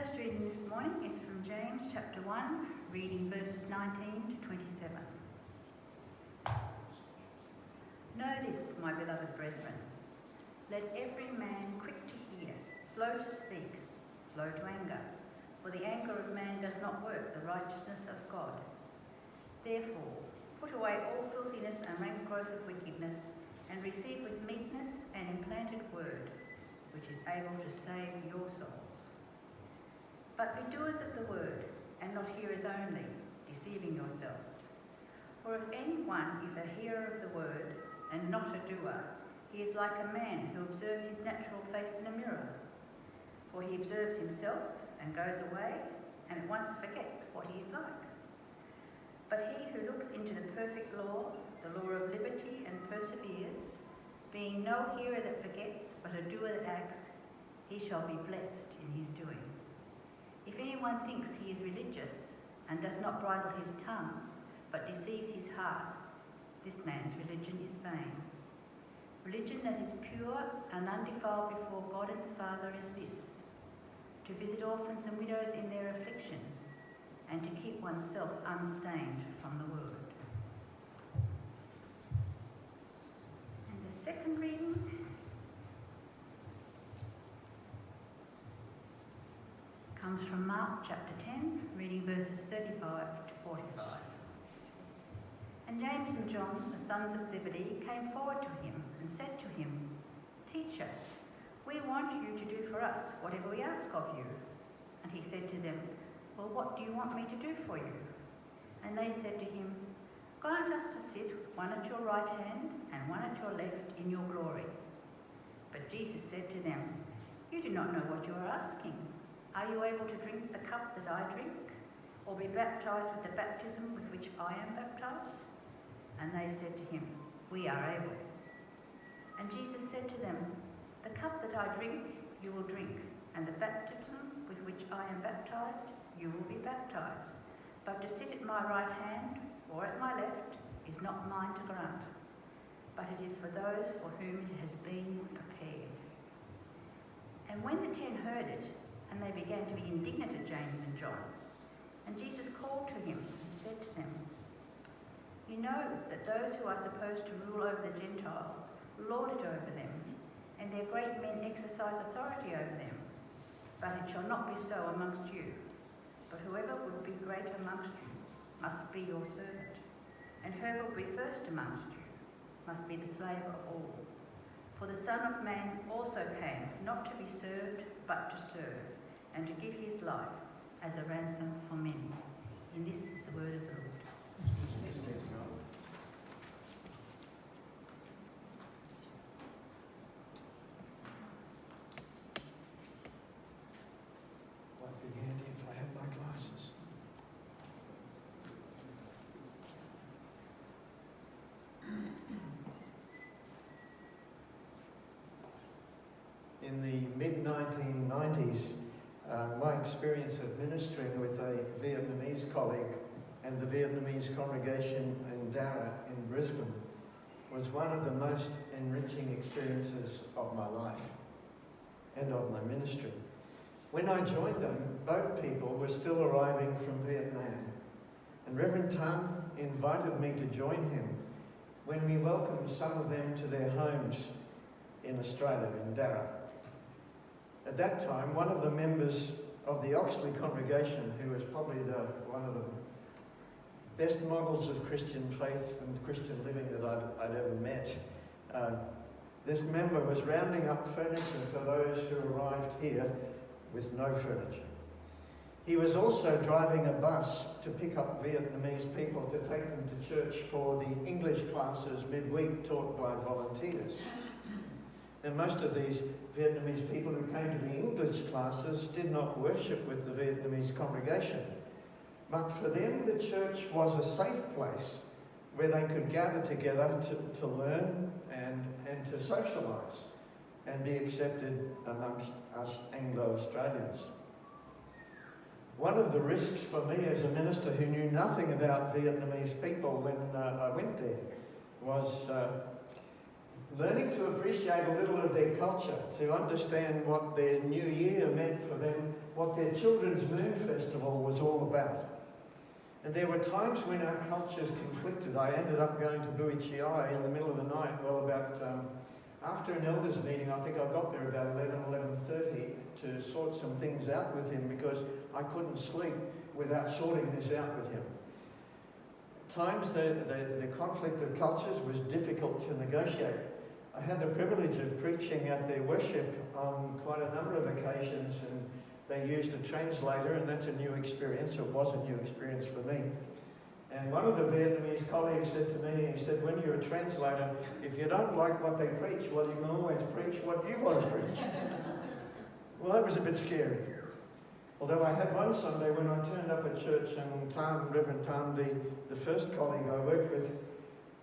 first reading this morning is from James chapter 1, reading verses 19 to 27. Know this, my beloved brethren. Let every man quick to hear, slow to speak, slow to anger, for the anger of man does not work the righteousness of God. Therefore, put away all filthiness and rank growth of wickedness, and receive with meekness an implanted word, which is able to save your souls. But be doers of the word, and not hearers only, deceiving yourselves. For if anyone is a hearer of the word, and not a doer, he is like a man who observes his natural face in a mirror. For he observes himself, and goes away, and at once forgets what he is like. But he who looks into the perfect law, the law of liberty, and perseveres, being no hearer that forgets, but a doer that acts, he shall be blessed in his doing. If anyone thinks he is religious, and does not bridle his tongue, but deceives his heart, this man's religion is vain. Religion that is pure and undefiled before God and the Father is this: to visit orphans and widows in their affliction, and to keep oneself unstained from the world. And the second reading comes from Mark chapter 10, reading verses 35 to 45. And James and John, the sons of Zebedee, came forward to him and said to him, Teacher, we want you to do for us whatever we ask of you. And he said to them, Well, what do you want me to do for you? And they said to him, Grant us to sit one at your right hand and one at your left in your glory. But Jesus said to them, You do not know what you are asking. Are you able to drink the cup that I drink, or be baptized with the baptism with which I am baptized? And they said to him, We are able. And Jesus said to them, The cup that I drink, you will drink, and the baptism with which I am baptized, you will be baptized. But to sit at my right hand or at my left is not mine to grant, but it is for those for whom it has been prepared. And when the 10 heard it, and they began to be indignant at James and John, and Jesus called to him and said to them, You know that those who are supposed to rule over the Gentiles lord it over them, and their great men exercise authority over them. But it shall not be so amongst you. But whoever would be great amongst you must be your servant, and whoever will be first amongst you must be the slave of all. For the Son of Man also came not to be served, but to serve, and to give his life as a ransom for many. And this is the word of the Lord. Might be handy if I had my glasses. In the mid-1990s, my experience of ministering with a Vietnamese colleague and the Vietnamese congregation in Dara in Brisbane was one of the most enriching experiences of my life and of my ministry. When I joined them, boat people were still arriving from Vietnam, and Reverend Tan invited me to join him when we welcomed some of them to their homes in Australia, in Dara. At that time, one of the members of the Oxley congregation, who was probably one of the best models of Christian faith and Christian living that I'd ever met, this member was rounding up furniture for those who arrived here with no furniture. He was also driving a bus to pick up Vietnamese people to take them to church for the English classes midweek taught by volunteers. And most of these Vietnamese people who came to the English classes did not worship with the Vietnamese congregation. But for them, the church was a safe place where they could gather together to learn and to socialise and be accepted amongst us Anglo-Australians. One of the risks for me as a minister who knew nothing about Vietnamese people when I went there was learning to appreciate a little of their culture, to understand what their New Year meant for them, what their Children's Moon Festival was all about. And there were times when our cultures conflicted. I ended up going to Buichi in the middle of the night, after an elders meeting. I think I got there about 11:30 to sort some things out with him, because I couldn't sleep without sorting this out with him. At times the conflict of cultures was difficult to negotiate. I had the privilege of preaching at their worship on quite a number of occasions, and they used a translator, and that's a new experience. It was a new experience for me. And one of the Vietnamese colleagues said to me, he said, when you're a translator, if you don't like what they preach, well, you can always preach what you want to preach. Well, that was a bit scary. Although I had one Sunday when I turned up at church, and Reverend Tam, the first colleague I worked with,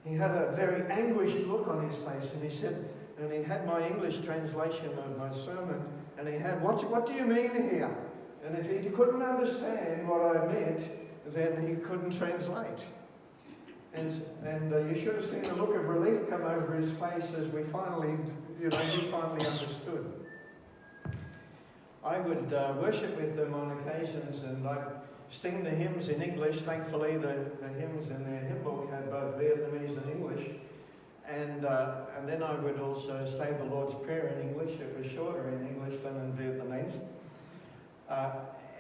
he had a very anguished look on his face, and he said, and he had my English translation of my sermon, and he had, what do you mean here? And if he couldn't understand what I meant, then he couldn't translate. And you should have seen the look of relief come over his face as we finally, he finally understood. I would worship with them on occasions, and I'd sing the hymns in English. Thankfully, the hymns in their hymn book had both Vietnamese and English. And then I would also say the Lord's Prayer in English. It was shorter in English than in Vietnamese.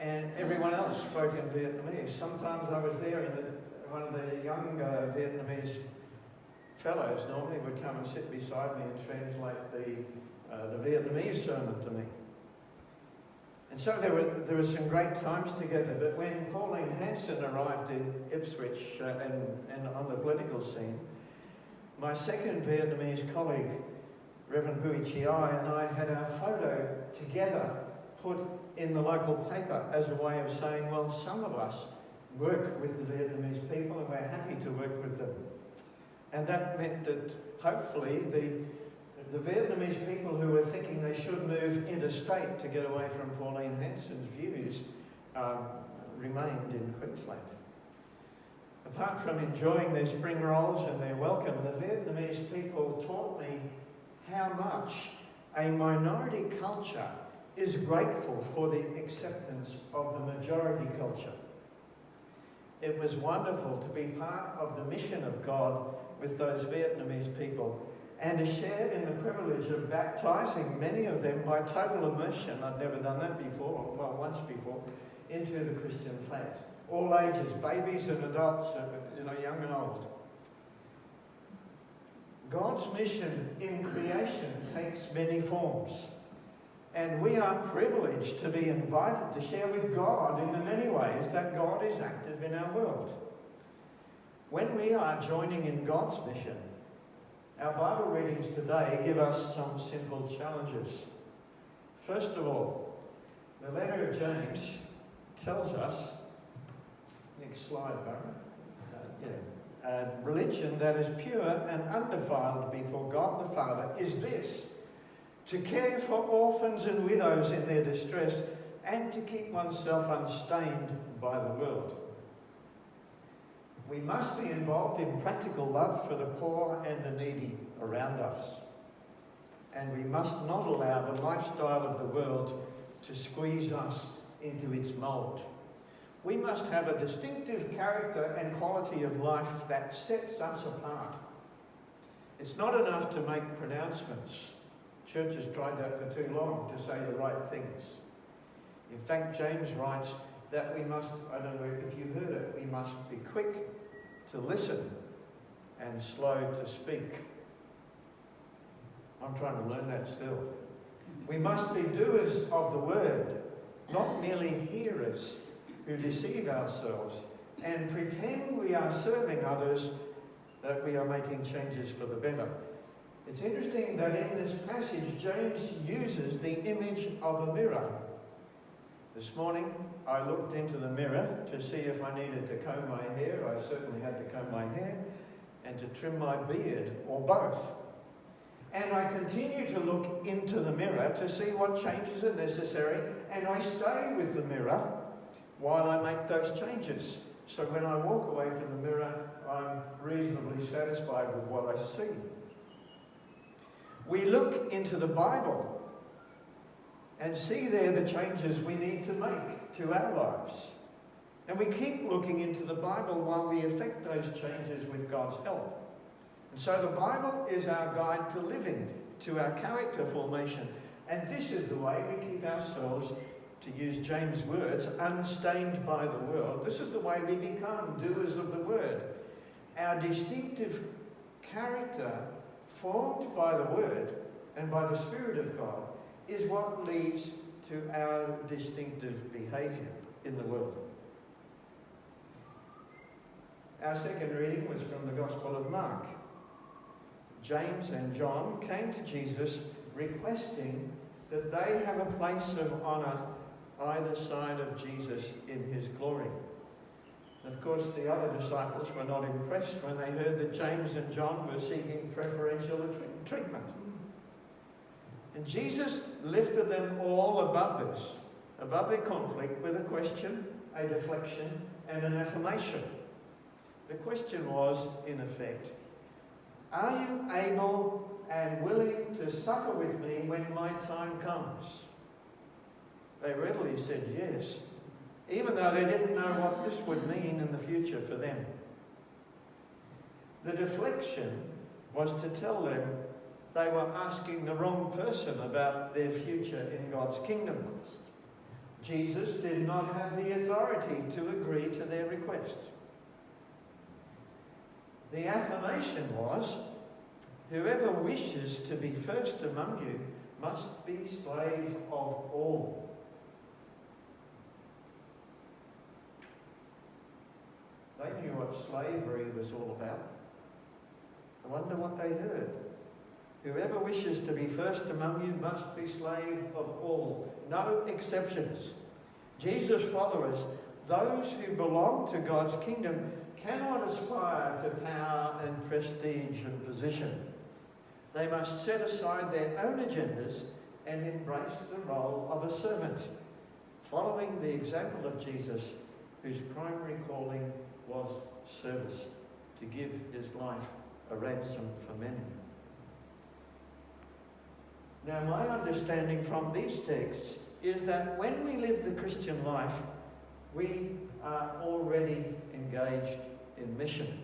And everyone else spoke in Vietnamese. Sometimes I was there, and one of the young Vietnamese fellows normally would come and sit beside me and translate the Vietnamese sermon to me. And so there were some great times together. But when Pauline Hanson arrived in Ipswich and on the political scene, my second Vietnamese colleague, Reverend Bui Chi Ai, and I had our photo together put in the local paper as a way of saying, well, some of us work with the Vietnamese people and we're happy to work with them. And that meant that hopefully the Vietnamese people who were thinking they should move interstate to get away from Pauline Hanson's views remained in Queensland. Apart from enjoying their spring rolls and their welcome, the Vietnamese people taught me how much a minority culture is grateful for the acceptance of the majority culture. It was wonderful to be part of the mission of God with those Vietnamese people and to share in the privilege of baptizing many of them by total immersion. I'd never done that before, well, once before, into the Christian faith. All ages, babies and adults, young and old. God's mission in creation takes many forms. And we are privileged to be invited to share with God in the many ways that God is active in our world. When we are joining in God's mission, our Bible readings today give us some simple challenges. First of all, the letter of James tells us, next slide, Barry. Religion that is pure and undefiled before God the Father is this: to care for orphans and widows in their distress, and to keep oneself unstained by the world. We must be involved in practical love for the poor and the needy around us. And we must not allow the lifestyle of the world to squeeze us into its mould. We must have a distinctive character and quality of life that sets us apart. It's not enough to make pronouncements. Church has tried that for too long, to say the right things. In fact, James writes that we must, I don't know if you heard it, we must be quick to listen and slow to speak. I'm trying to learn that still. We must be doers of the word, not merely hearers who deceive ourselves and pretend we are serving others, that we are making changes for the better. It's interesting that in this passage, James uses the image of a mirror. This morning, I looked into the mirror to see if I needed to comb my hair. I certainly had to comb my hair, and to trim my beard, or both. And I continue to look into the mirror to see what changes are necessary, and I stay with the mirror while I make those changes. So when I walk away from the mirror, I'm reasonably satisfied with what I see. We look into the Bible and see there the changes we need to make to our lives. And we keep looking into the Bible while we effect those changes with God's help. And so the Bible is our guide to living, to our character formation. And this is the way we keep ourselves, to use James' words, unstained by the world. This is the way we become doers of the word. Our distinctive character, formed by the word and by the Spirit of God, is what leads to our distinctive behaviour in the world. Our second reading was from the Gospel of Mark. James and John came to Jesus requesting that they have a place of honour either side of Jesus in his glory. Of course, the other disciples were not impressed when they heard that James and John were seeking preferential treatment. And Jesus lifted them all above this, above their conflict, with a question, a deflection, and an affirmation. The question was, in effect, are you able and willing to suffer with me when my time comes? They readily said yes, even though they didn't know what this would mean in the future for them. The deflection was to tell them they were asking the wrong person about their future in God's kingdom. Jesus did not have the authority to agree to their request. The affirmation was, whoever wishes to be first among you must be slave of all. They knew what slavery was all about. I wonder what they heard. Whoever wishes to be first among you must be slave of all. No exceptions. Jesus' followers, those who belong to God's kingdom, cannot aspire to power and prestige and position. They must set aside their own agendas and embrace the role of a servant, following the example of Jesus, whose primary calling was service, to give his life a ransom for many. Now, my understanding from these texts is that when we live the Christian life, we are already engaged in mission.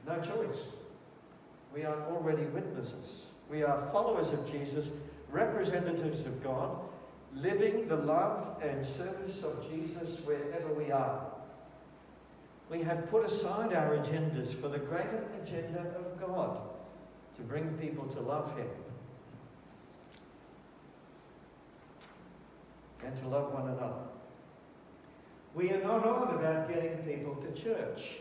No choice. We are already witnesses. We are followers of Jesus, representatives of God, living the love and service of Jesus wherever we are. We have put aside our agendas for the greater agenda of God, to bring people to love him and to love one another. We are not on about getting people to church.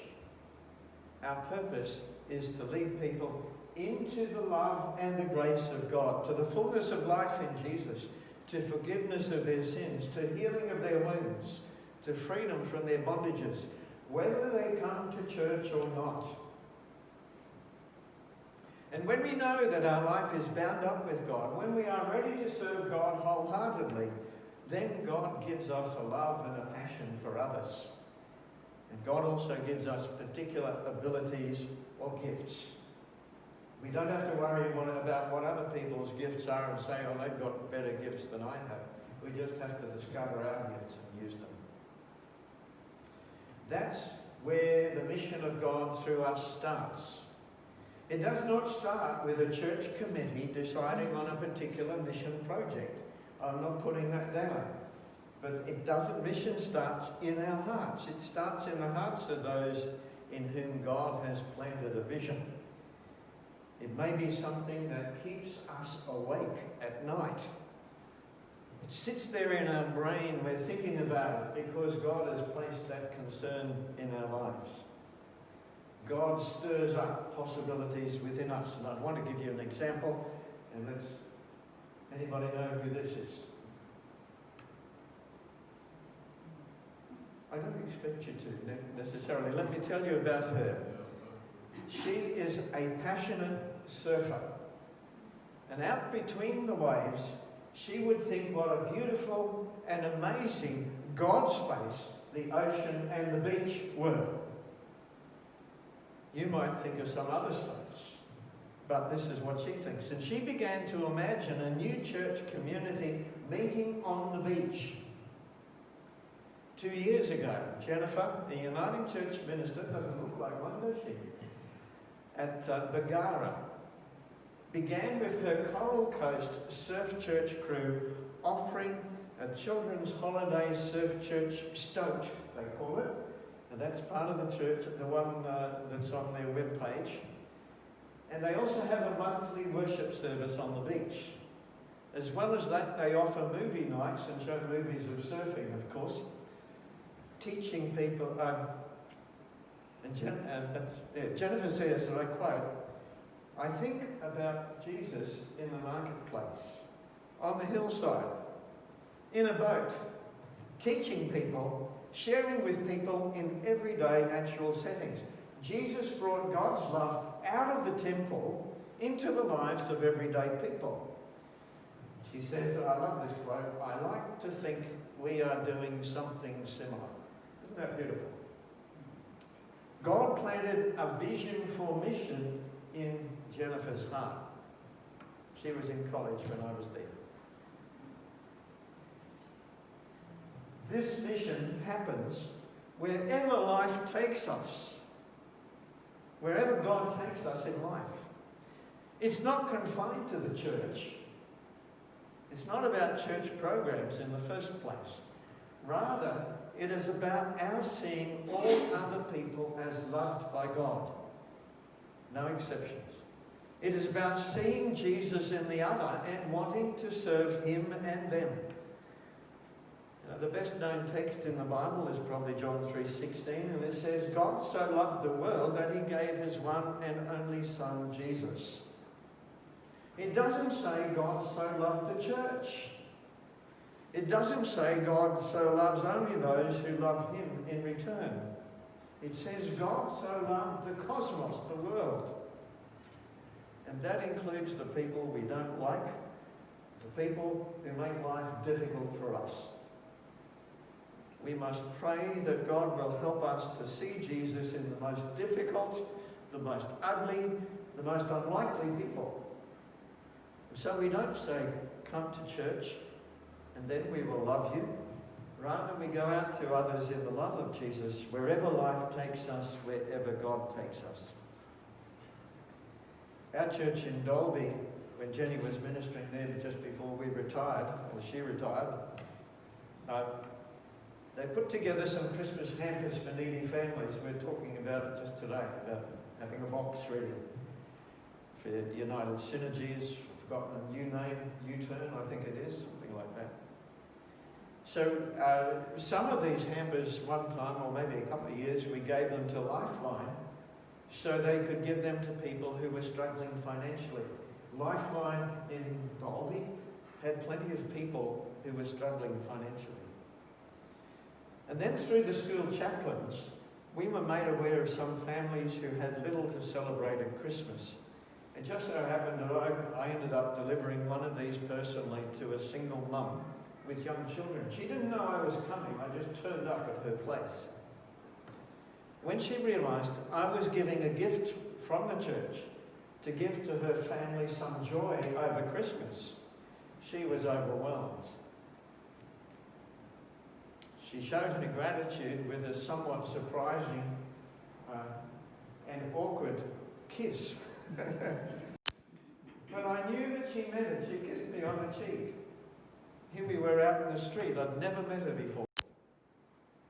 Our purpose is to lead people into the love and the grace of God, to the fullness of life in Jesus, to forgiveness of their sins, to healing of their wounds, to freedom from their bondages, whether they come to church or not. And when we know that our life is bound up with God, when we are ready to serve God wholeheartedly, then God gives us a love and a passion for others. And God also gives us particular abilities or gifts. We don't have to worry about what other people's gifts are and say, oh, they've got better gifts than I have. We just have to discover our gifts and use them. That's where the mission of God through us starts. It does not start with a church committee deciding on a particular mission project. I'm not putting that down. But mission starts in our hearts. It starts in the hearts of those in whom God has planted a vision. It may be something that keeps us awake at night. It sits there in our brain, we're thinking about it because God has placed that concern in our lives. God stirs up possibilities within us. And I want to give you an example. And anybody know who this is? I don't expect you to necessarily. Let me tell you about her. She is a passionate surfer. And out between the waves, she would think what a beautiful and amazing God space the ocean and the beach were. You might think of some other space. but this is what she thinks. And she began to imagine a new church community meeting on the beach. 2 years ago, Jennifer, a Uniting Church minister, doesn't look like one, does she? At Bagara, began with her Coral Coast Surf Church crew offering a children's holiday surf church Stoke, they call it. And that's part of the church, the one that's on their webpage. And they also have a monthly worship service on the beach. As well as that, they offer movie nights and show movies of surfing, of course, teaching people. Jennifer says, and I quote, "I think about Jesus in the marketplace, on the hillside, in a boat, teaching people, sharing with people in everyday natural settings. Jesus brought God's love out of the temple into the lives of everyday people." She says, I love this quote, "I like to think we are doing something similar." Isn't that beautiful? God planted a vision for mission in Jennifer's heart. She was in college when I was there. This mission happens wherever life takes us. Wherever God takes us in life. It's not confined to the church. It's not about church programs in the first place. Rather, it is about our seeing all other people as loved by God. No exceptions. It is about seeing Jesus in the other and wanting to serve him and them. The best known text in the Bible is probably John 3:16, and it says, "God so loved the world that he gave his one and only Son, Jesus." It doesn't say God so loved the church. It doesn't say God so loves only those who love him in return. It says God so loved the cosmos, the world. And that includes the people we don't like, the people who make life difficult for us. We must pray that God will help us to see Jesus in the most difficult, the most ugly, the most unlikely people. So we don't say, "Come to church and then we will love you." Rather, we go out to others in the love of Jesus, wherever life takes us, wherever God takes us. Our church in Dalby, when Jenny was ministering there just before we retired, or she retired, they put together some Christmas hampers for needy families. We're talking about it just today, about having a box ready for United Synergies. I've forgotten a new name, U-Turn, I think it is, something like that. So some of these hampers one time, or maybe a couple of years, we gave them to Lifeline so they could give them to people who were struggling financially. Lifeline in Dalby had plenty of people who were struggling financially. And then through the school chaplains, we were made aware of some families who had little to celebrate at Christmas. It just so happened that I ended up delivering one of these personally to a single mum with young children. She didn't know I was coming, I just turned up at her place. When she realised I was giving a gift from the church to give to her family some joy over Christmas, she was overwhelmed. She showed her gratitude with a somewhat surprising and awkward kiss. But I knew that she meant it. She kissed me on the cheek. Here we were out in the street. I'd never met her before.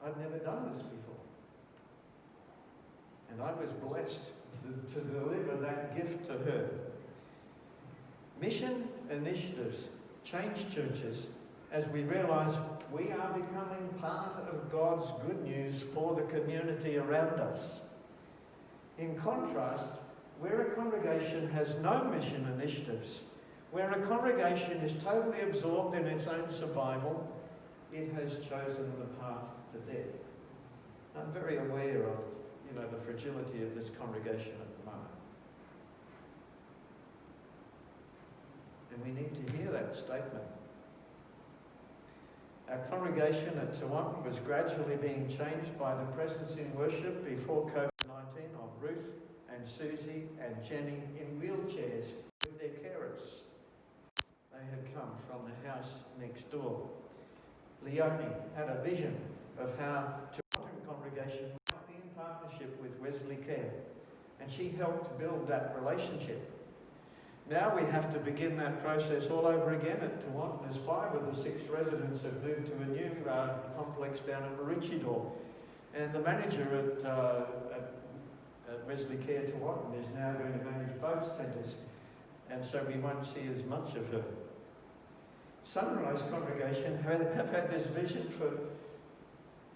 I'd never done this before. And I was blessed to deliver that gift to her. Mission initiatives change churches as we realise we are becoming part of God's good news for the community around us. In contrast, where a congregation has no mission initiatives, where a congregation is totally absorbed in its own survival, it has chosen the path to death. I'm very aware of, the fragility of this congregation at the moment. And we need to hear that statement. Our congregation at Toowong was gradually being changed by the presence in worship before COVID-19 of Ruth and and Susie and Jenny in wheelchairs with their carers. They had come from the house next door. Leonie had a vision of how Toronto congregation might be in partnership with Wesley Care, and she helped build that relationship. Now we have to begin that process all over again at Toronto, as 5 of the 6 residents have moved to a new complex down at Maroochydore. And the manager at Wesley Care Toronto is now going to manage both centres, and so we won't see as much of her. Sunrise Congregation have had this vision for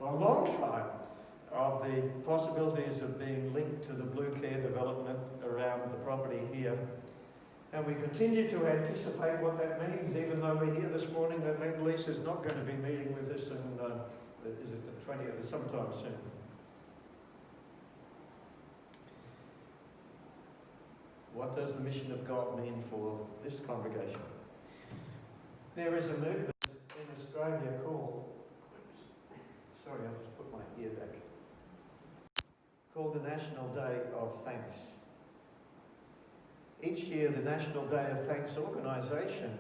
a long time of the possibilities of being linked to the Blue Care development around the property here. And we continue to anticipate what that means, even though we hear this morning that Lend-Lease is not going to be meeting with us in, is it the 20th, sometime soon. What does the mission of God mean for this congregation? There is a movement in Australia called, sorry, I'll just put my ear back, called the National Day of Thanks. Each year, the National Day of Thanks organisation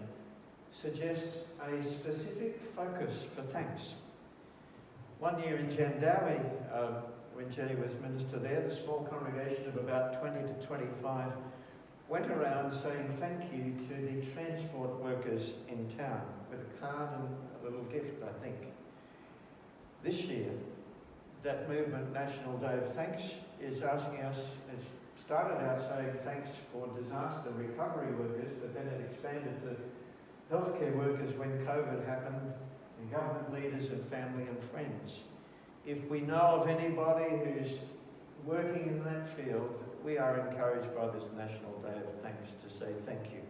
suggests a specific focus for thanks. One year in Jandowae, when Jenny was minister there, the small congregation of about 20 to 25 went around saying thank you to the transport workers in town with a card and a little gift, I think. This year, that movement, National Day of Thanks, is asking us, it started out saying thanks for disaster recovery workers, but then it expanded to healthcare workers when COVID happened, and government leaders and family and friends. If we know of anybody who's working in that field, we are encouraged by this National Day of Thanks to say thank you.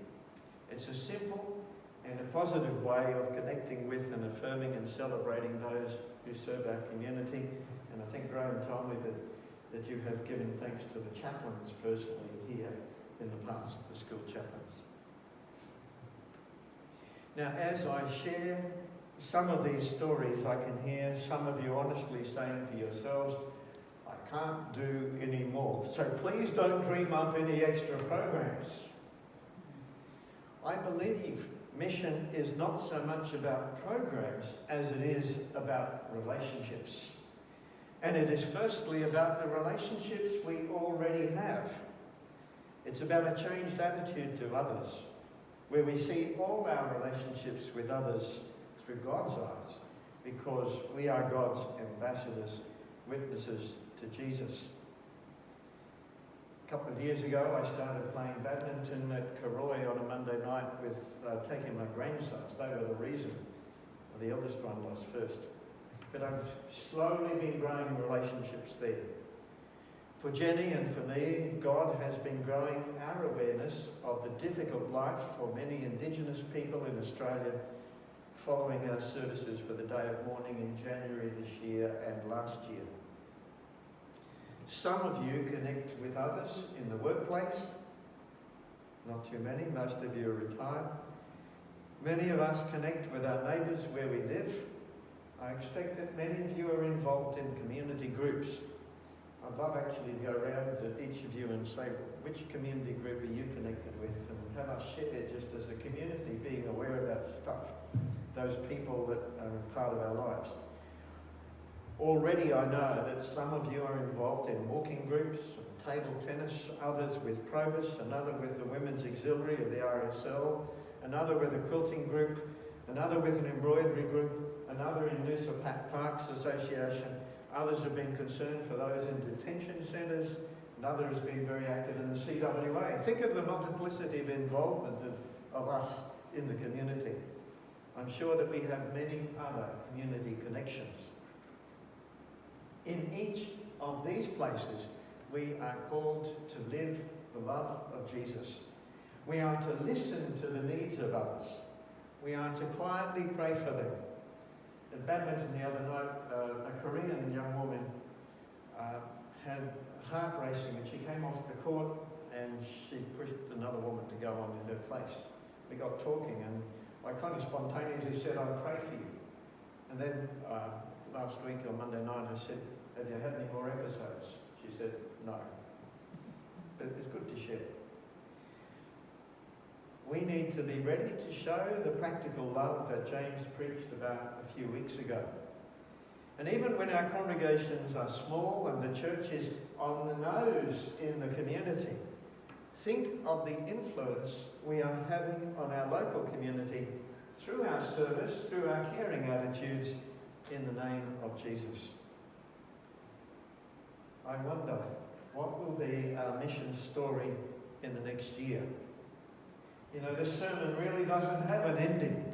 It's a simple and a positive way of connecting with and affirming and celebrating those who serve our community. And I think Graham told me that you have given thanks to the chaplains personally here in the past, the school chaplains. Now, as I share some of these stories, I can hear some of you honestly saying to yourselves, I can't do any more. So please don't dream up any extra programs. I believe mission is not so much about programs as it is about relationships. And it is firstly about the relationships we already have. It's about a changed attitude to others, where we see all our relationships with others through God's eyes, because we are God's ambassadors, witnesses to Jesus. A couple of years ago, I started playing badminton at Karoi on a Monday night with taking my grandsons. They were the reason. The eldest one was first. But I've slowly been growing relationships there. For Jenny and for me, God has been growing our awareness of the difficult life for many Indigenous people in Australia following our services for the Day of Mourning in January this year and last year. Some of you connect with others in the workplace. Not too many, most of you are retired. Many of us connect with our neighbours where we live. I expect that many of you are involved in community groups. I'd love actually to go around to each of you and say, which community group are you connected with? And have us share just as a community, being aware of that stuff, those people that are part of our lives. Already I know that some of you are involved in walking groups, table tennis, others with Probus, another with the Women's Auxiliary of the RSL, another with a quilting group, another with an embroidery group, another in Noosa Parks Association. Others have been concerned for those in detention centres, another has been very active in the CWA. Think of the multiplicity of involvement of us in the community. I'm sure that we have many other community connections. In each of these places, we are called to live the love of Jesus. We are to listen to the needs of others. We are to quietly pray for them. At badminton the other night, a Korean young woman had heart racing and she came off the court and she pushed another woman to go on in her place. We got talking and I kind of spontaneously said, I'll pray for you. And then last week on Monday night I said, have you had any more episodes? She said, no. it's good to share. We need to be ready to show the practical love that James preached about a few weeks ago. And even when our congregations are small and the church is on the nose in the community, think of the influence we are having on our local community through our service, through our caring attitudes, in the name of Jesus. I wonder, what will be our mission story in the next year? You know, this sermon really doesn't have an ending,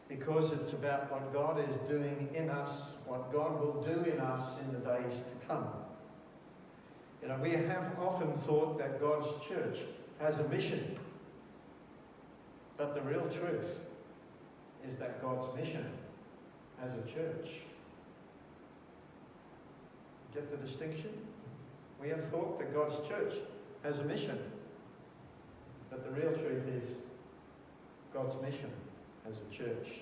because it's about what God is doing in us, what God will do in us in the days to come. You know, we have often thought that God's church has a mission, but the real truth is that God's mission as a church. Get the distinction? We have thought that God's church has a mission, but the real truth is God's mission as a church.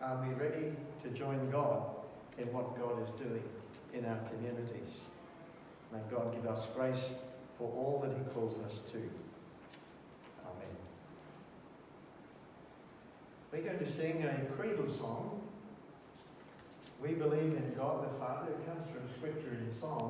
Are we ready to join God in what God is doing in our communities? May God give us grace for all that he calls us to. Amen. We're going to sing a creedal song. We believe in God the Father. It comes from Scripture in song.